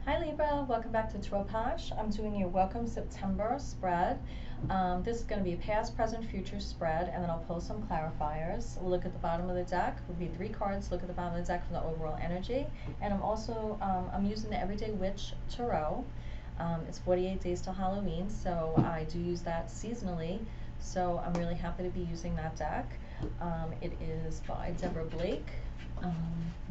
Hi Libra, welcome back to POSH. I'm doing your Welcome September spread. This is going to be a past, present, future spread, and then I'll pull some clarifiers. We'll look at the bottom of the deck. We'll be 3 cards. Look at the bottom of the deck for the overall energy. And I'm also I'm using the Everyday Witch Tarot. It's 48 days till Halloween, so I do use that seasonally. So I'm really happy to be using that deck. It is by Deborah Blake.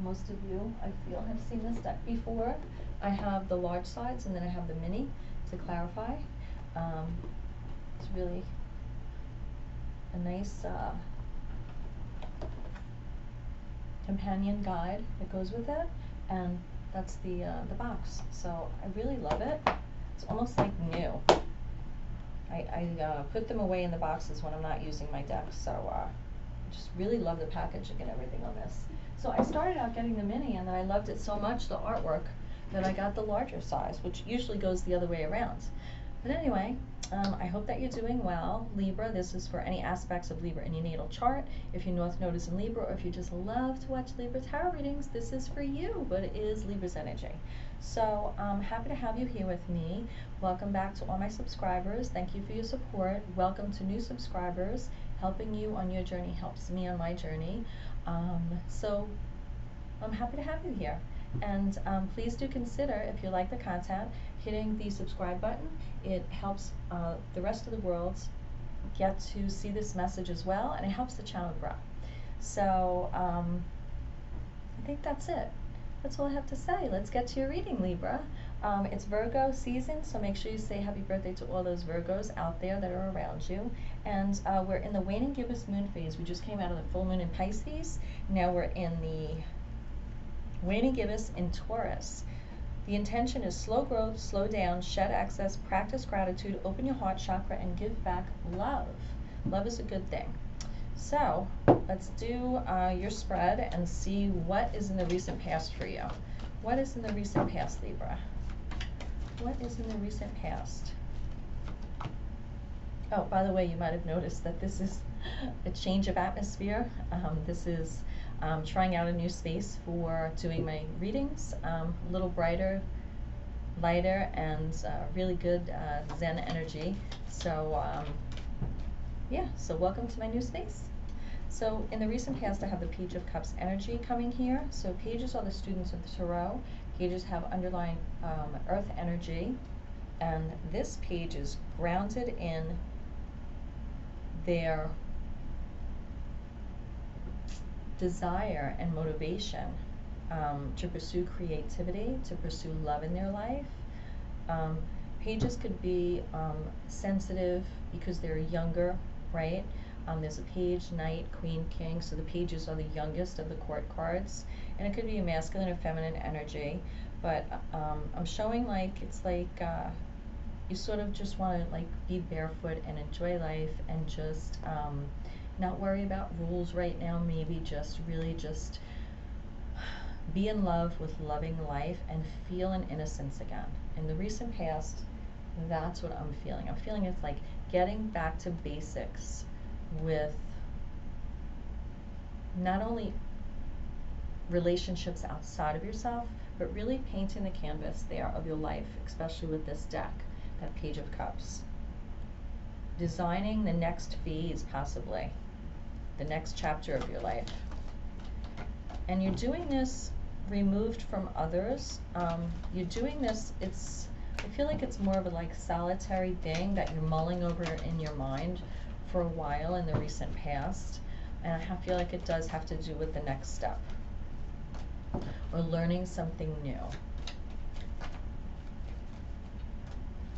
Most of you, I feel, have seen this deck before. I have the large sides and then I have the mini to clarify. It's really a nice companion guide that goes with it, and that's the box. So I really love it. It's almost like new. I put them away in the boxes when I'm not using my deck, so I just really love the packaging and everything on this. So I started out getting the mini, and then I loved it so much, the artwork, that I got the larger size, which usually goes the other way around. But anyway, I hope that you're doing well. Libra, this is for any aspects of Libra in your natal chart. If your North Node is in Libra, or if you just love to watch Libra tarot readings, this is for you, but it is Libra's energy. So I'm happy to have you here with me. Welcome back to all my subscribers. Thank you for your support. Welcome to new subscribers. Helping you on your journey helps me on my journey. So I'm happy to have you here. And please do consider, if you like the content, hitting the subscribe button. It helps the rest of the world get to see this message as well, and it helps the channel grow. So I think that's it. That's all I have to say. Let's get to your reading, Libra. It's Virgo season, so make sure you say happy birthday to all those Virgos out there that are around you. And we're in the waning gibbous moon phase. We just came out of the full moon in Pisces. Now we're in the waning gibbous in Taurus. The intention is slow growth, slow down, shed excess, practice gratitude, open your heart chakra, and give back love. Love is a good thing. So let's do your spread and see what is in the recent past for you. What is in the recent past, Libra? What is in the recent past? Oh, by the way, you might have noticed that this is a change of atmosphere. This is trying out a new space for doing my readings. A little brighter, lighter, and really good Zen energy. So yeah, so welcome to my new space. So in the recent past, I have the Page of Cups energy coming here. So pages are the students of the Tarot. Pages have underlying earth energy. And this page is grounded in their desire and motivation to pursue creativity, to pursue love in their life. Pages could be sensitive because they're younger, right? There's a page, knight, queen, king, so the pages are the youngest of the court cards. And it could be a masculine or feminine energy, but I'm showing like it's like you sort of just want to like be barefoot and enjoy life and just not worry about rules right now, maybe just really just be in love with loving life and feel an innocence again. In the recent past, that's what I'm feeling. I'm feeling it's like getting back to basics with not only relationships outside of yourself, but really painting the canvas there of your life, especially with this deck, that Page of Cups. Designing the next phase, possibly, the next chapter of your life. And you're doing this removed from others. You're doing this, I feel like it's more of a like solitary thing that you're mulling over in your mind for a while in the recent past. And I feel like it does have to do with the next step or learning something new.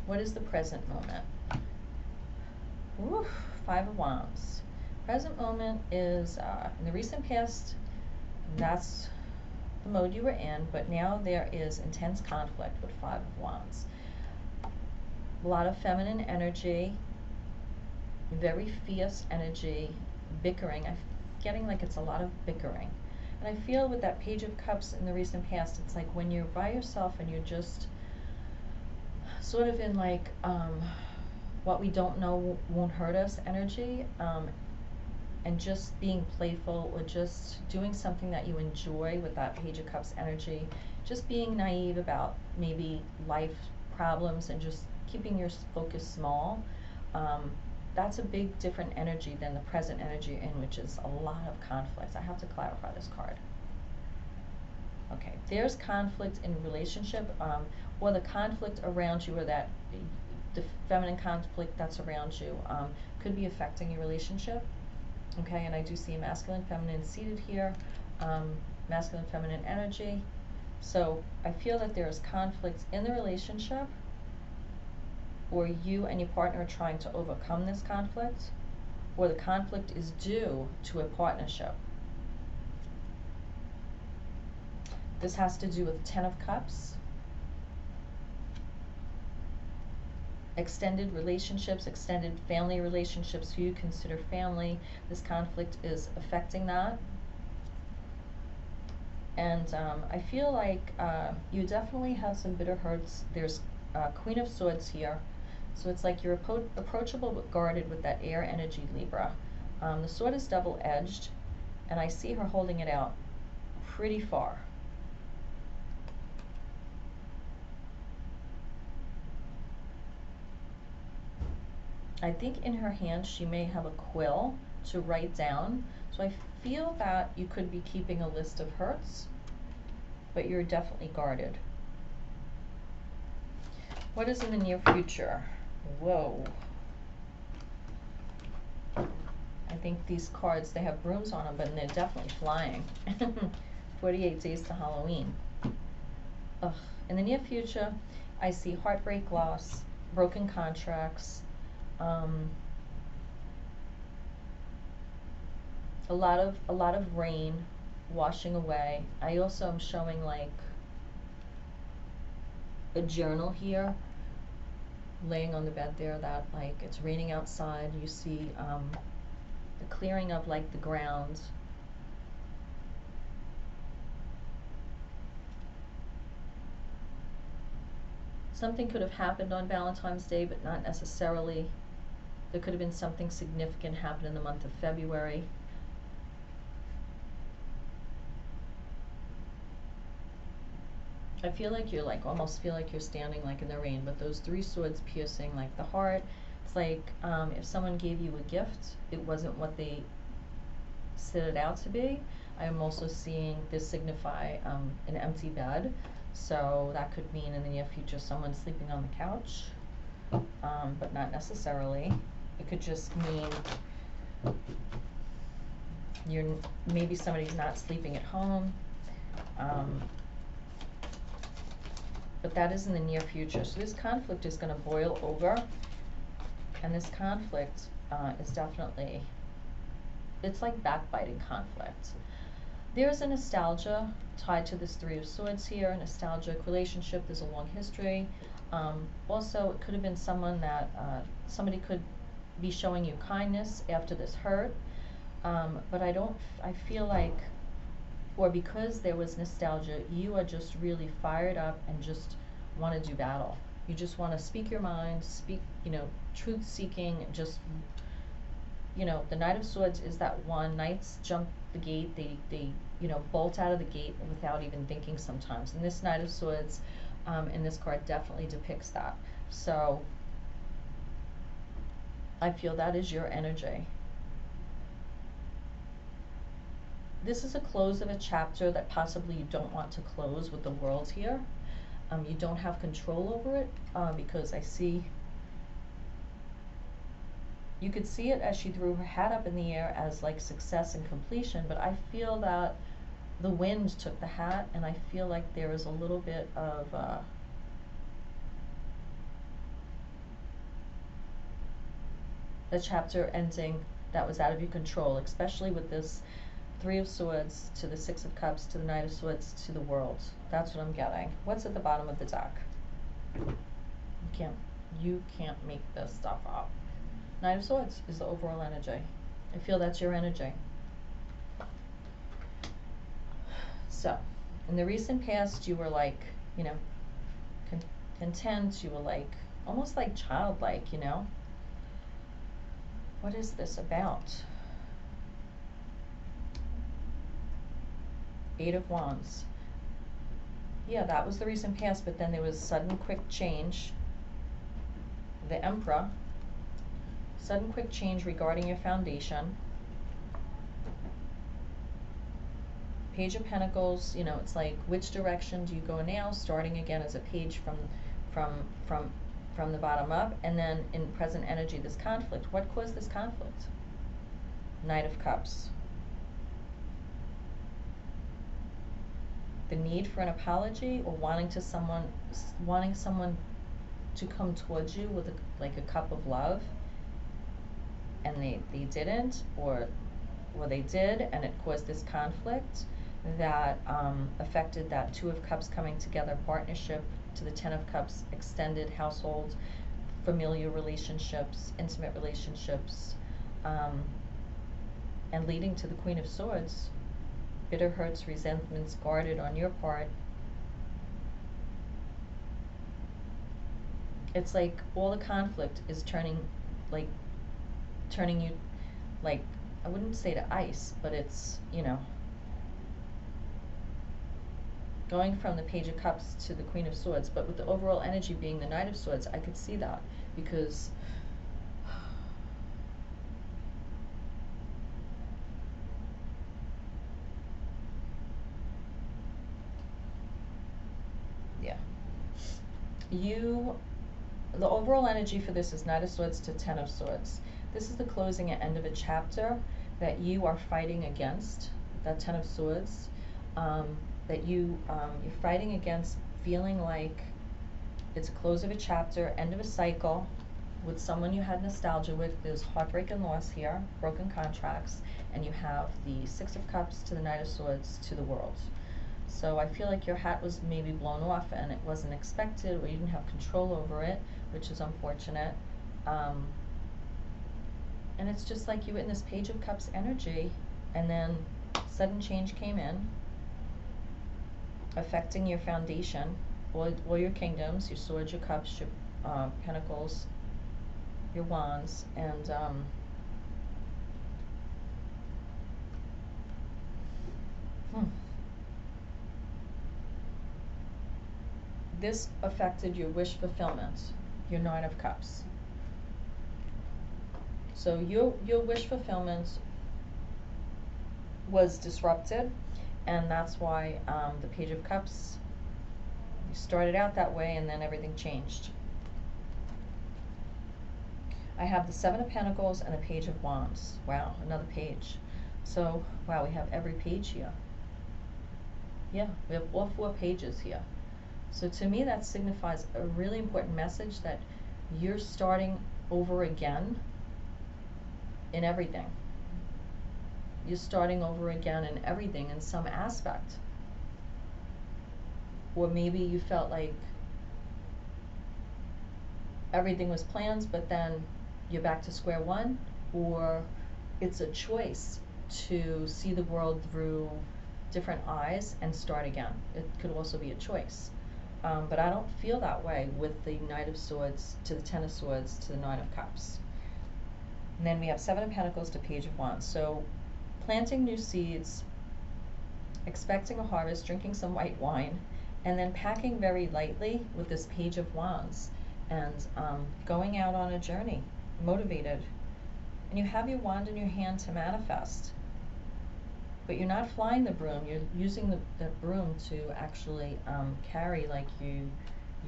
What is the present moment? Ooh, 5 of Wands. Present moment is in the recent past, that's the mode you were in, but now there is intense conflict with 5 of Wands. A lot of feminine energy, very fierce energy, bickering. I'm getting like it's a lot of bickering. And I feel with that Page of Cups in the recent past, it's like when you're by yourself and you're just sort of in like what we don't know won't hurt us energy. and just being playful, or just doing something that you enjoy with that Page of Cups energy, just being naive about maybe life problems and just keeping your focus small. That's a big different energy than the present energy in which is a lot of conflict. I have to clarify this card. Okay, there's conflict in relationship, or the conflict around you, or that the feminine conflict that's around you could be affecting your relationship. Okay, and I do see masculine, feminine seated here, masculine, feminine energy. So I feel that there's conflict in the relationship, or you and your partner are trying to overcome this conflict, or the conflict is due to a partnership. This has to do with 10 of Cups, extended relationships, extended family relationships, who you consider family. This conflict is affecting that. And I feel like you definitely have some bitter hurts. There's Queen of Swords here. So it's like you're approachable but guarded with that air energy, Libra. The sword is double-edged, and I see her holding it out pretty far. I think in her hand she may have a quill to write down. So I feel that you could be keeping a list of hurts, but you're definitely guarded. What is in the near future? Whoa. I think these cards, they have brooms on them, but they're definitely flying. 48 days to Halloween. Ugh. In the near future, I see heartbreak, loss, broken contracts, a lot of rain washing away. I also am showing like a journal here laying on the bed there, that like it's raining outside. You see the clearing of like the ground. Something could have happened on Valentine's Day, but not necessarily. There could have been something significant happen in the month of February. I feel like you're like, almost feel like you're standing like in the rain, but those 3 swords piercing like the heart. It's like if someone gave you a gift, it wasn't what they set it out to be. I am also seeing this signify an empty bed. So that could mean in the near future someone sleeping on the couch, but not necessarily. It could just mean maybe somebody's not sleeping at home. But that is in the near future. So this conflict is going to boil over, and this conflict is definitely, it's like backbiting conflict. There's a nostalgia tied to this 3 of Swords here, a nostalgic relationship. There's a long history. Also, it could have been someone that, somebody could be showing you kindness after this hurt. But I feel like, or because there was nostalgia, you are just really fired up and just want to do battle. You just want to speak your mind, speak, truth seeking, just, the Knight of Swords is that one. Knights jump the gate, they bolt out of the gate without even thinking sometimes. And this Knight of Swords in this card definitely depicts that. So I feel that is your energy. This is a close of a chapter that possibly you don't want to close with the World here. You don't have control over it because I see, you could see it as she threw her hat up in the air as like success and completion, but I feel that the wind took the hat, and I feel like there is a little bit of the chapter ending that was out of your control, especially with this 3 of Swords to the 6 of Cups to the Knight of Swords to the World. That's what I'm getting. What's at the bottom of the deck? You can't make this stuff up. Knight of Swords is the overall energy. I feel that's your energy. So, in the recent past, you were like, content. You were like, almost like childlike, What is this about? Eight of Wands. Yeah, that was the recent past, but then there was sudden quick change. The Emperor. Sudden quick change regarding your foundation. Page of Pentacles, you know, it's like, which direction do you go now? Starting again as a page from the bottom up, and then in present energy, this conflict. What caused this conflict? Knight of Cups. The need for an apology, or wanting someone to come towards you with like a cup of love, and they didn't, or they did, and it caused this conflict that affected that Two of Cups coming together partnership to the Ten of Cups, extended household, familiar relationships, intimate relationships, and leading to the Queen of Swords. Bitter hurts, resentments guarded on your part. It's like all the conflict is turning you, like, I wouldn't say to ice, but it's, you know, going from the Page of Cups to the Queen of Swords, but with the overall energy being the Knight of Swords, I could see that, because the overall energy for this is Knight of Swords to Ten of Swords. This is the closing and end of a chapter that you are fighting against, that Ten of Swords, that you're fighting against, feeling like it's a close of a chapter, end of a cycle with someone you had nostalgia with. There's heartbreak and loss here, broken contracts, and you have the Six of Cups to the Knight of Swords to the World. So I feel like your hat was maybe blown off and it wasn't expected, or you didn't have control over it, which is unfortunate. And it's just like you were in this Page of Cups energy, and then sudden change came in, affecting your foundation, all your kingdoms, your swords, your cups, your pentacles, your wands, and this affected your wish fulfillment, your Nine of Cups. So your wish fulfillment was disrupted, and that's why the Page of Cups, you started out that way and then everything changed. I have the Seven of Pentacles and the Page of Wands. Wow, another page. So, wow, we have every page here. Yeah, we have all four pages here. So to me, that signifies a really important message that you're starting over again in everything. You're starting over again in everything in some aspect. Or maybe you felt like everything was planned, but then you're back to square one, or it's a choice to see the world through different eyes and start again. It could also be a choice. But I don't feel that way with the Knight of Swords to the Ten of Swords to the Nine of Cups. And then we have Seven of Pentacles to Page of Wands. So planting new seeds, expecting a harvest, drinking some white wine, and then packing very lightly with this Page of Wands, and going out on a journey, motivated. And you have your wand in your hand to manifest. But you're not flying the broom, you're using the broom to actually carry like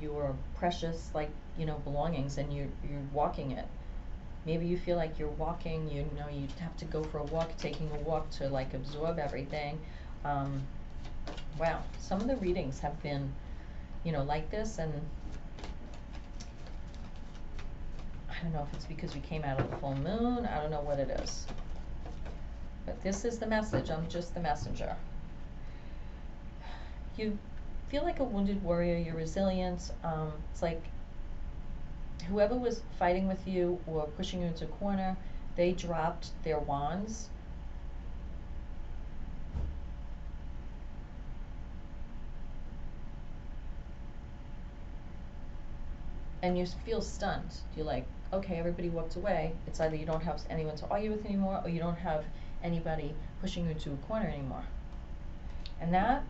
your precious, like, you know, belongings, and you're walking it. Maybe you feel like you're walking, you know, you have to go for a walk, taking a walk to like absorb everything. Wow, some of the readings have been, you know, like this, and I don't know if it's because we came out of the full moon, I don't know what it is. But this is the message. I'm just the messenger. You feel like a wounded warrior. You're resilient. It's like whoever was fighting with you or pushing you into a corner, they dropped their wands. And you feel stunned. You're like, okay, everybody walked away. It's either you don't have anyone to argue with anymore, or you don't have anybody pushing you into a corner anymore. And that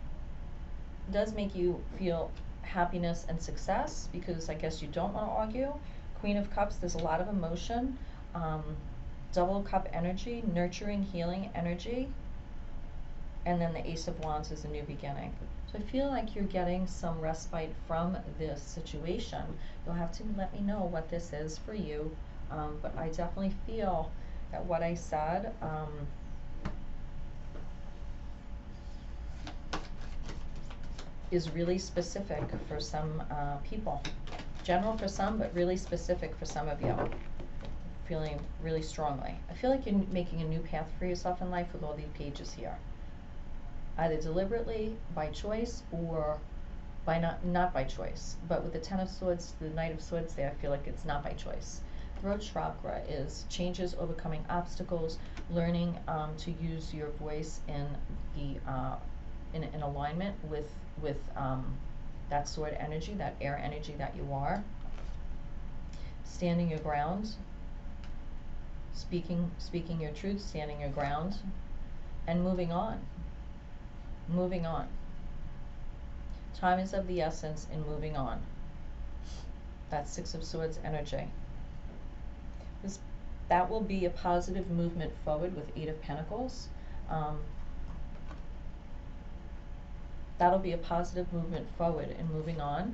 does make you feel happiness and success, because I guess you don't want to argue. Queen of Cups, there's a lot of emotion. Double Cup energy, nurturing, healing energy. And then the Ace of Wands is a new beginning. So I feel like you're getting some respite from this situation. You'll have to let me know what this is for you. But I definitely feel that what I said, is really specific for some people. General for some, but really specific for some of you. Feeling really strongly. I feel like you're making a new path for yourself in life with all these pages here. Either deliberately, by choice, or by not by choice. But with the Ten of Swords, the Knight of Swords there, I feel like it's not by choice. Throat chakra is changes, overcoming obstacles, learning to use your voice in the in alignment with that sword energy, that air energy that you are. Standing your ground, speaking your truth, standing your ground, and moving on. Moving on. Time is of the essence in moving on. That's Six of Swords energy. That will be a positive movement forward with Eight of Pentacles. That'll be a positive movement forward and moving on.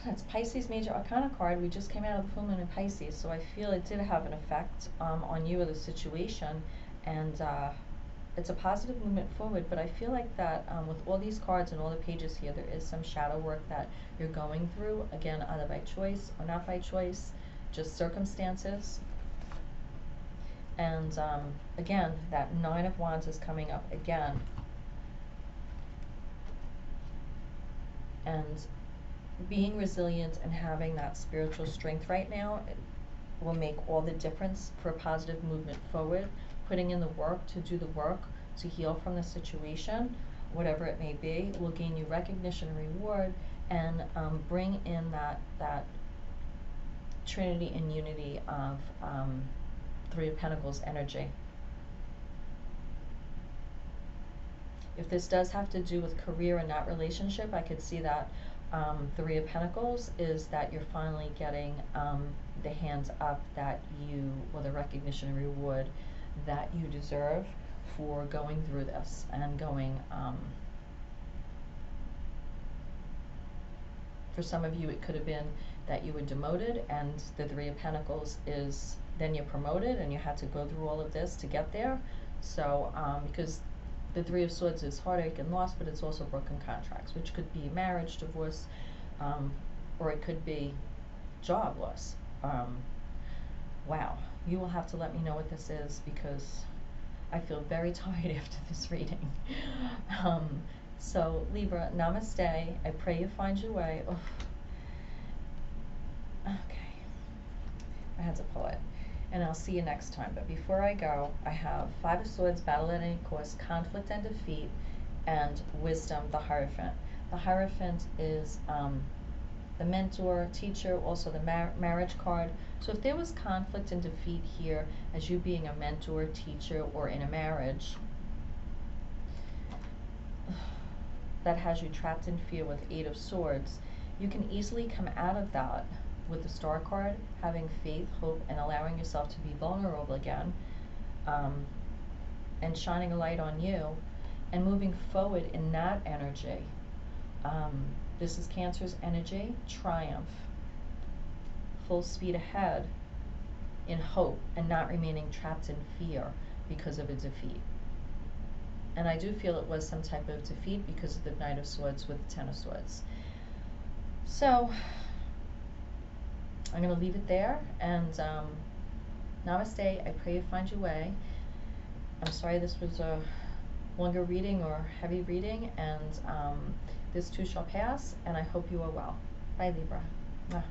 That's Pisces Major Arcana card. We just came out of the full moon in Pisces, so I feel it did have an effect on you or the situation, and it's a positive movement forward. But I feel like that with all these cards and all the pages here, there is some shadow work that you're going through, again, either by choice or not by choice, just circumstances. And again, that Nine of Wands is coming up again. And being resilient and having that spiritual strength right now, it will make all the difference for a positive movement forward. Putting in the work to do the work to heal from the situation, whatever it may be, will gain you recognition and reward, and bring in that trinity and unity of Three of Pentacles energy. If this does have to do with career and not relationship, I could see that Three of Pentacles is that you're finally getting the hands up that you, or the recognition and reward that you deserve for going through this and going, for some of you it could have been that you were demoted, and the Three of Pentacles is then you're promoted and you had to go through all of this to get there. So because the Three of Swords is heartache and loss, but it's also broken contracts, which could be marriage, divorce, or it could be job loss. Wow. You will have to let me know what this is, because I feel very tired after this reading. So Libra, namaste. I pray you find your way. Oh. Okay. I had to pull it. And I'll see you next time. But before I go, I have Five of Swords, battle at any cost, conflict and defeat, and wisdom, the Hierophant. The Hierophant is the mentor, teacher, also the marriage card. So if there was conflict and defeat here as you being a mentor, teacher, or in a marriage that has you trapped in fear with Eight of Swords, you can easily come out of that with the Star card, having faith, hope, and allowing yourself to be vulnerable again, and shining a light on you, and moving forward in that energy. This is Cancer's energy, triumph, full speed ahead in hope, and not remaining trapped in fear because of a defeat. And I do feel it was some type of defeat because of the Knight of Swords with the Ten of Swords. So I'm going to leave it there, and namaste. I pray you find your way. I'm sorry this was a longer reading or heavy reading, and this too shall pass, and I hope you are well. Bye, Libra. Mwah.